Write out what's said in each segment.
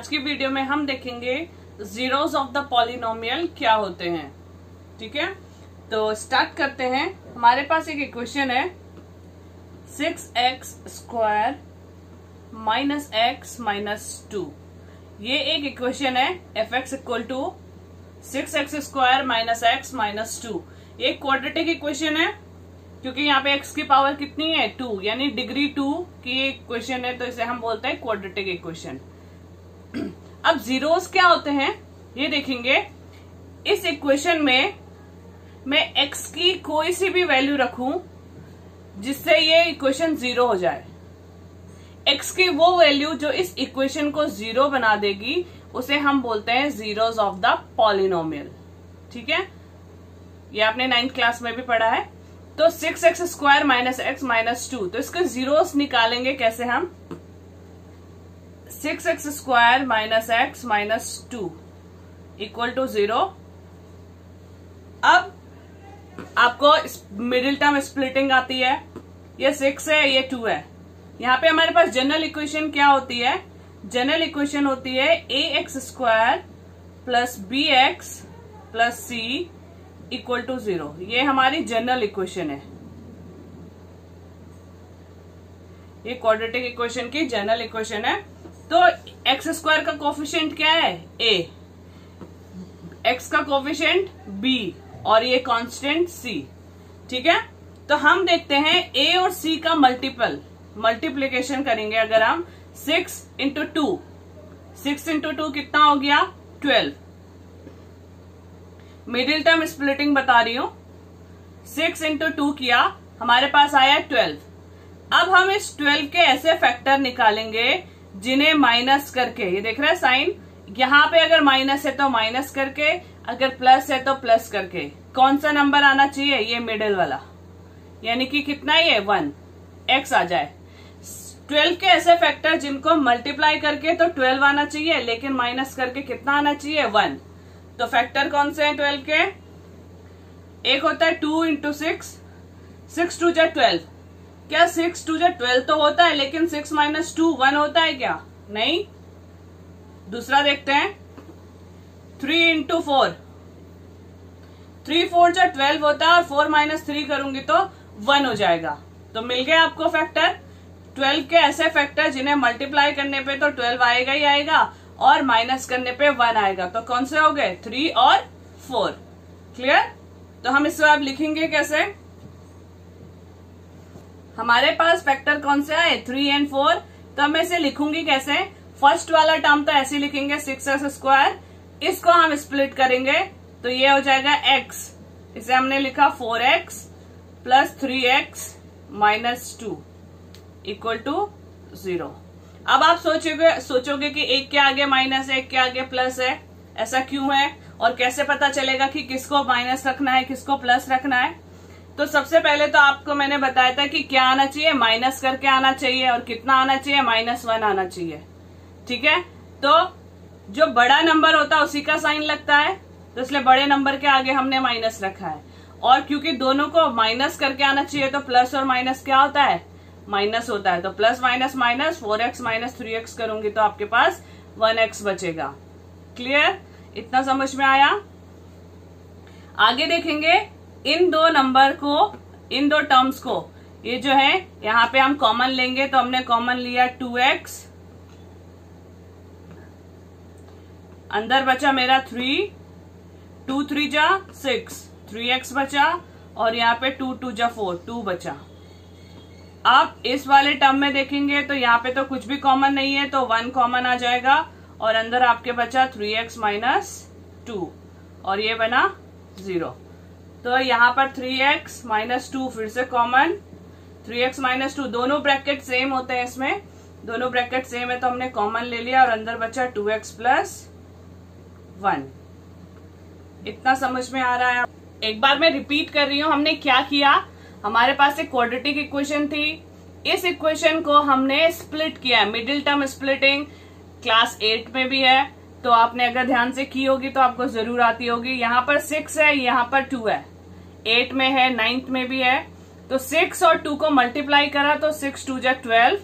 आज की वीडियो में हम देखेंगे जीरोस ऑफ द पॉलिनोमियल क्या होते हैं। ठीक है, तो स्टार्ट करते हैं। हमारे पास एक इक्वेशन है 6x² माइनस x माइनस 2। ये एक इक्वेशन है f(x) equal to 6x² minus x minus 2। ये क्वाड्रेटिक इक्वेशन है क्योंकि यहाँ पे x की पावर कितनी है 2, यानी डिग्री 2 की इक्वेशन है, तो इसे हम बोलते हैं क्वाड्रेटिक इक्वेशन। अब जीरोस क्या होते हैं ये देखेंगे। इस इक्वेशन में मैं x की कोई सी भी वैल्यू रखूं जिससे ये इक्वेशन जीरो हो जाए। x की वो वैल्यू जो इस इक्वेशन को जीरो बना देगी उसे हम बोलते हैं जीरोस ऑफ द पॉलिनोमियल। ठीक है, ये आपने 9th क्लास में भी पढ़ा है। तो 6x² माइनस x माइनस 2, तो इसके जीरोस निकालेंगे कैसे हम। 6x² minus x minus 2 equal to 0। अब आपको मिडिल टर्म स्प्लिटिंग आती है। ये 6 है, ये 2 है। यहाँ पे हमारे पास जनरल इक्वेशन क्या होती है। जनरल इक्वेशन होती है ax² plus bx plus c equal to 0। ये हमारी जनरल इक्वेशन है। ये क्वाड्रेटिक इक्वेशन की जनरल इक्वेशन है। तो x² का कोफिशिएंट क्या है a, x का कोफिशिएंट b और ये कांस्टेंट c। ठीक है, तो हम देखते हैं a और c का मल्टीप्लीकेशन करेंगे। अगर हम 6 इंटू 2, 6 इंटू 2 कितना हो गया 12। मिडिल टर्म स्प्लिटिंग बता रही हूं। 6 इंटू 2 किया, हमारे पास आया 12। अब हम इस 12 के ऐसे फैक्टर निकालेंगे जिन्हें माइनस करके, ये देख रहे हैं साइन, यहाँ पे अगर माइनस है तो माइनस करके, अगर प्लस है तो प्लस करके कौन सा नंबर आना चाहिए, ये मिडिल वाला, यानी कि कितना ये 1 x आ जाए। 12 के ऐसे फैक्टर जिनको मल्टीप्लाई करके तो 12 आना चाहिए, लेकिन माइनस करके कितना आना चाहिए 1। तो फैक्टर कौन से हैं 12 के। एक होता है 2 इंटू 6, 6 2 जा 12। क्या 6 2 जा 12 तो होता है, लेकिन 6 माइनस 2 1 होता है क्या, नहीं। दूसरा देखते हैं 3 इंटू 4, 3 4 जा 12 होता है और 4 माइनस 3 करूंगी तो 1 हो जाएगा। तो मिल गया आपको फैक्टर। 12 के ऐसे फैक्टर जिन्हें मल्टीप्लाई करने पे तो 12 आएगा ही आएगा और माइनस करने पे 1 आएगा। तो कौन से हो गए 3 और 4। क्लियर। तो हम इसको अब लिखेंगे कैसे। हमारे पास फैक्टर कौन से आए 3 एंड 4, तो मैं इसे लिखूंगी कैसे। फर्स्ट वाला टर्म तो ऐसे लिखेंगे 6x², इसको हम स्प्लिट करेंगे तो ये हो जाएगा x, इसे हमने लिखा 4x plus 3x minus 2 equal to 0। अब आप सोचोगे कि एक के आगे माइनस है, एक के आगे प्लस है, ऐसा क्यों है और कैसे पता चलेगा कि किसको माइनस रखना है किसको प्लस रखना है। तो सबसे पहले तो आपको मैंने बताया था कि क्या आना चाहिए, माइनस करके आना चाहिए, और कितना आना चाहिए -1 आना चाहिए। ठीक है, तो जो बड़ा नंबर होता है उसी का साइन लगता है, तो इसलिए बड़े नंबर के आगे हमने माइनस रखा है। और क्योंकि दोनों को माइनस करके आना चाहिए तो प्लस और माइनस क्या होता है, माइनस होता है। तो plus minus minus 4x minus 3x करूंगी तो आपके पास 1x बचेगा। क्लियर, इतना समझ में आया। आगे देखेंगे इन दो नंबर को, इन दो टर्म्स को, ये जो है यहाँ पे हम कॉमन लेंगे, तो हमने कॉमन लिया 2x, अंदर बचा मेरा 3, 2 3 जा 6, 3x बचा, और यहाँ पे 2 2 जा 4, 2 बचा। आप इस वाले टर्म में देखेंगे तो यहाँ पे तो कुछ भी कॉमन नहीं है, तो 1 कॉमन आ जाएगा और अंदर आपके बचा 3x माइनस 2 और ये बना 0। तो यहाँ पर 3x माइनस 2 फिर से कॉमन, 3x माइनस 2, दोनों ब्रैकेट सेम होते हैं, इसमें दोनों ब्रैकेट सेम है तो हमने कॉमन ले लिया और अंदर बचा 2x प्लस 1। इतना समझ में आ रहा है। एक बार मैं रिपीट कर रही हूँ, हमने क्या किया। हमारे पास एक क्वाड्रेटिक इक्वेशन थी, इस इक्वेशन को हमने स्प्लिट किया। मिडिल टर्म स्प्लिटिंग क्लास 8 में भी है, तो आपने अगर ध्यान से की होगी तो आपको जरूर आती होगी। यहाँ पर 6 है, यहाँ पर 2 है, 8 में है, 9th में भी है। तो 6 और 2 को मल्टीप्लाई करा तो 6 2 जा 12,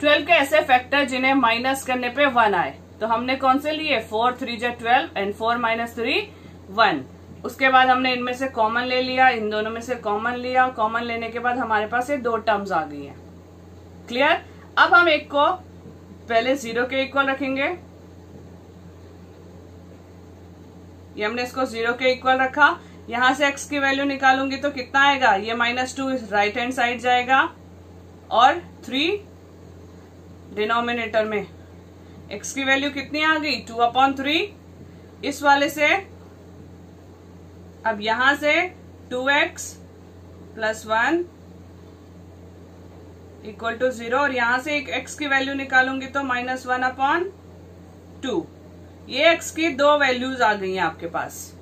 12 के ऐसे फैक्टर जिन्हें माइनस करने पे 1 आए। तो हमने कौन से लिए 4 3 जा 12 एंड 4 - 3 1। उसके बाद हमने इनमें से कॉमन ले लिया, इन दोनों में से कॉमन लिया। कॉमन लेने के बाद हमारे पास ये 2 टर्म्स आ गई हैं। क्लियर। अब हम एक को पहले 0 के इक्वल रखेंगे। ये हमने इसको 0 के इक्वल रखा। यहां से x की वैल्यू निकालूंगी तो कितना आएगा, ये -2 राइट हैंड साइड जाएगा और 3 डिनोमिनेटर में। x की वैल्यू कितनी आ गई 2/3। इस वाले से अब यहां से 2x + 1 = 0 और यहां से एक x की वैल्यू निकालूंगी तो -1/2। ये x की 2 वैल्यूज आ गई हैं आपके पास।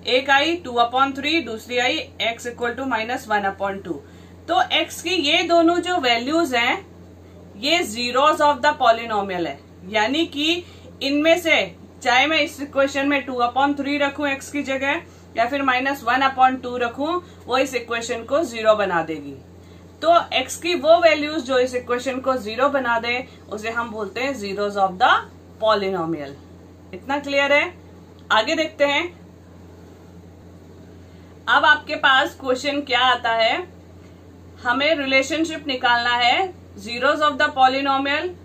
एक आई 2/3, दूसरी आई x = -1/2। तो x की ये दोनों जो वैल्यूज हैं ये जीरोस ऑफ द पॉलिनोमियल है। यानी कि इनमें से चाहे मैं इस इक्वेशन में 2/3 रखूं x की जगह या फिर -1/2 रखूं, वो इस इक्वेशन को 0 बना देगी। तो x की वो वैल्यूज जो इस इक्वेशन को 0 बना दे उसे हम बोलते हैं जीरोस ऑफ द पॉलिनोमियल। इतना क्लियर है। आगे देखते हैं। अब आपके पास क्वेश्चन क्या आता है, हमें रिलेशनशिप निकालना है जीरोस ऑफ द पॉलिनोमियल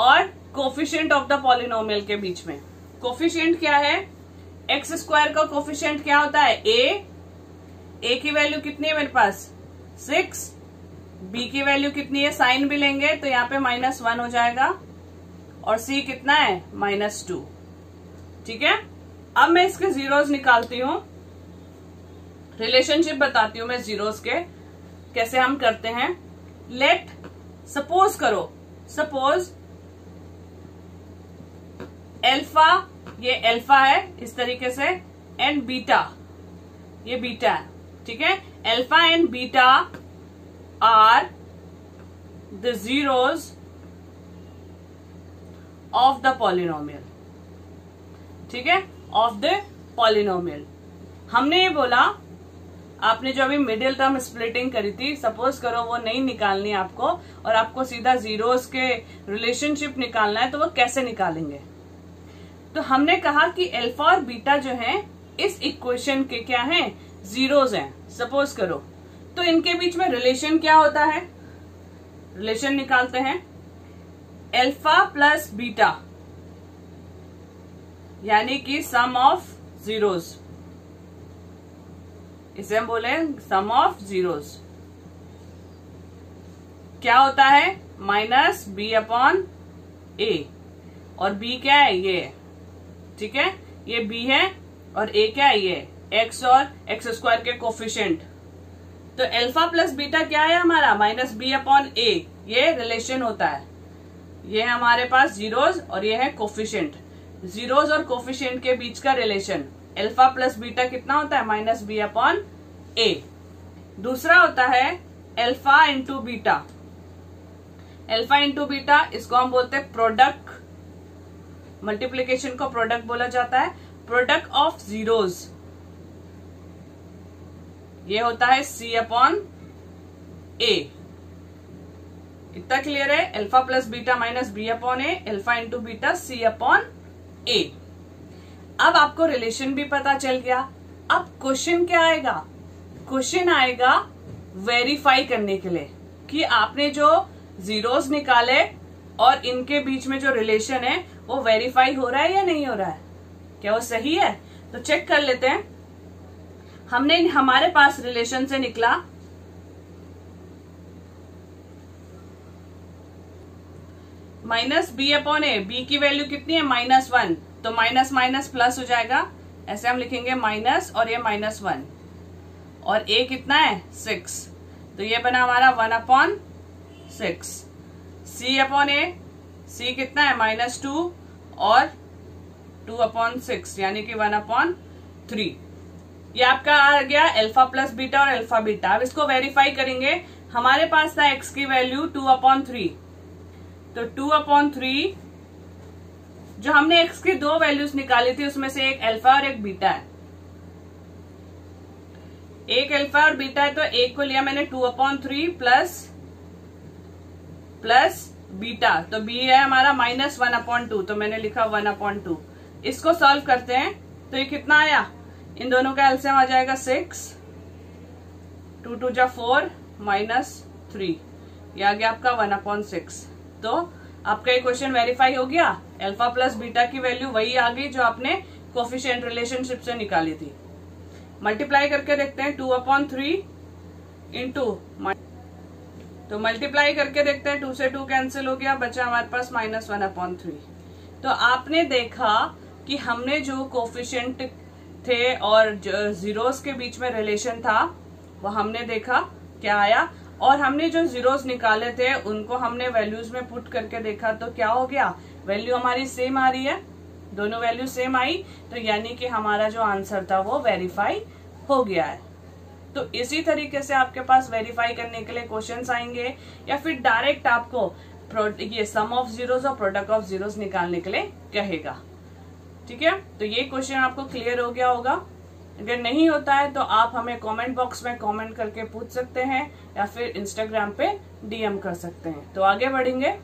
और कोफिशिएंट ऑफ द पॉलिनोमियल के बीच में। कोफिशिएंट क्या है, x² का कोफिशिएंट क्या होता है a की वैल्यू कितनी है मेरे पास 6, b की वैल्यू कितनी है, साइन भी लेंगे तो यहाँ पे -1 हो जाएगा और c कितना है -2। ठीक है। अब मैं इसके जीरोस निकालती हूं, रिलेशनशिप बताती हूं मैं जीरोस के कैसे हम करते हैं। लेट सपोज करो, सपोज एल्फा, ये एल्फा है इस तरीके से, एंड बीटा, ये बीटा है। ठीक है। Alpha and beta are the zeros of the polynomial. ठीक है, ऑफ द पॉलिनोमियल। हमने ये बोला, आपने जो अभी मिडिल टर्म स्प्लिटिंग करी थी, सपोज करो वो नहीं निकालनी आपको और आपको सीधा जीरोस के रिलेशनशिप निकालना है, तो वो कैसे निकालेंगे। तो हमने कहा कि अल्फा और बीटा जो है इस इक्वेशन के क्या हैं, जीरोस हैं। सपोज करो तो इनके बीच में रिलेशन क्या होता है, रिलेशन निकालते हैं अल्फा प्लस बीटा यानी कि सम ऑफ जीरोस, इसे हम बोले सम ऑफ जीरोस। क्या होता है -b/a और b क्या है, ये। ठीक है, ये b है और a क्या है, ये x और x² के कोफिशिएंट। तो अल्फा प्लस बीटा क्या है हमारा -b/a, ये रिलेशन होता है। ये है हमारे पास जीरोस और ये है कोफिशिएंट। जीरोस और कोफिशिएंट के बीच का रिलेशन अल्फा प्लस बीटा कितना होता है -b/a। दूसरा होता है alpha into beta. Alpha into beta, इसको हम बोलते हैं प्रोडक्ट, मल्टीप्लीकेशन को प्रोडक्ट बोला जाता है। प्रोडक्ट ऑफ जीरोस ये होता है c/a। इतना क्लियर है। Alpha plus beta -b/a, alpha into beta c/a। अब आपको रिलेशन भी पता चल गया। अब क्वेश्चन क्या आएगा, क्वेश्चन आएगा वेरीफाई करने के लिए कि आपने जो जीरोस निकाले और इनके बीच में जो रिलेशन है वो वेरीफाई हो रहा है या नहीं हो रहा है, क्या वो सही है। तो चेक कर लेते हैं। हमने हमारे पास रिलेशन से निकला -b/a, b की वैल्यू कितनी है -1, तो माइनस माइनस प्लस हो जाएगा, ऐसे हम लिखेंगे माइनस और ये -1 और a कितना है 6, तो ये बना हमारा 1/6। c/a, c कितना है -2 और 2/6 यानी कि 1/3। ये आपका आ गया अल्फा प्लस बीटा और अल्फा बीटा। अब इसको वेरीफाई करेंगे। हमारे पास था x की वैल्यू 2/3, तो 2/3 जो हमने x की 2 वैल्यूज निकाली थी उसमें से एक अल्फा और एक बीटा है। एक अल्फा और बीटा है तो एक को लिया मैंने 2/3 प्लस बीटा, तो बी है हमारा -1/2, तो मैंने लिखा 1/2। इसको सॉल्व करते हैं तो ये कितना आया, इन दोनों का एलसीएम आ जाएगा 6, 2 2 जा 4 -3, ये आ गया आपका 1/6। तो आपका ये क्वेश्चन वेरीफाई हो गया। अल्फा प्लस बीटा की वैल्यू वही आ गई जो आपने कोफिशिएंट रिलेशनशिप से निकाली थी। मल्टीप्लाई करके देखते हैं 2/3 इंटू, तो मल्टीप्लाई करके देखते हैं, 2 से 2 कैंसिल हो गया, बचा हमारे पास -1/3। तो आपने देखा कि हमने जो कोफिशिएंट थे और जीरोस के बीच में रिलेशन था वो हमने देखा क्या आया, और हमने जो जीरोस निकाले थे उनको हमने वैल्यूज में पुट करके देखा तो क्या हो गया, वैल्यू हमारी सेम आ रही है, दोनों वैल्यू सेम आई, तो यानी कि हमारा जो आंसर था वो वेरीफाई हो गया है। तो इसी तरीके से आपके पास वेरीफाई करने के लिए क्वेश्चंस आएंगे, या फिर डायरेक्ट आपको ये सम ऑफ जीरोस और प्रोडक्ट ऑफ जीरोस निकालने के लिए कहेगा। ठीक है, तो ये क्वेश्चन आपको क्लियर हो गया होगा। अगर नहीं होता है तो आप हमें कमेंट बॉक्स में कमेंट करके पूछ सकते हैं, या फिर इंस्टाग्राम पे डीएम कर सकते हैं। तो आगे बढ़ेंगे।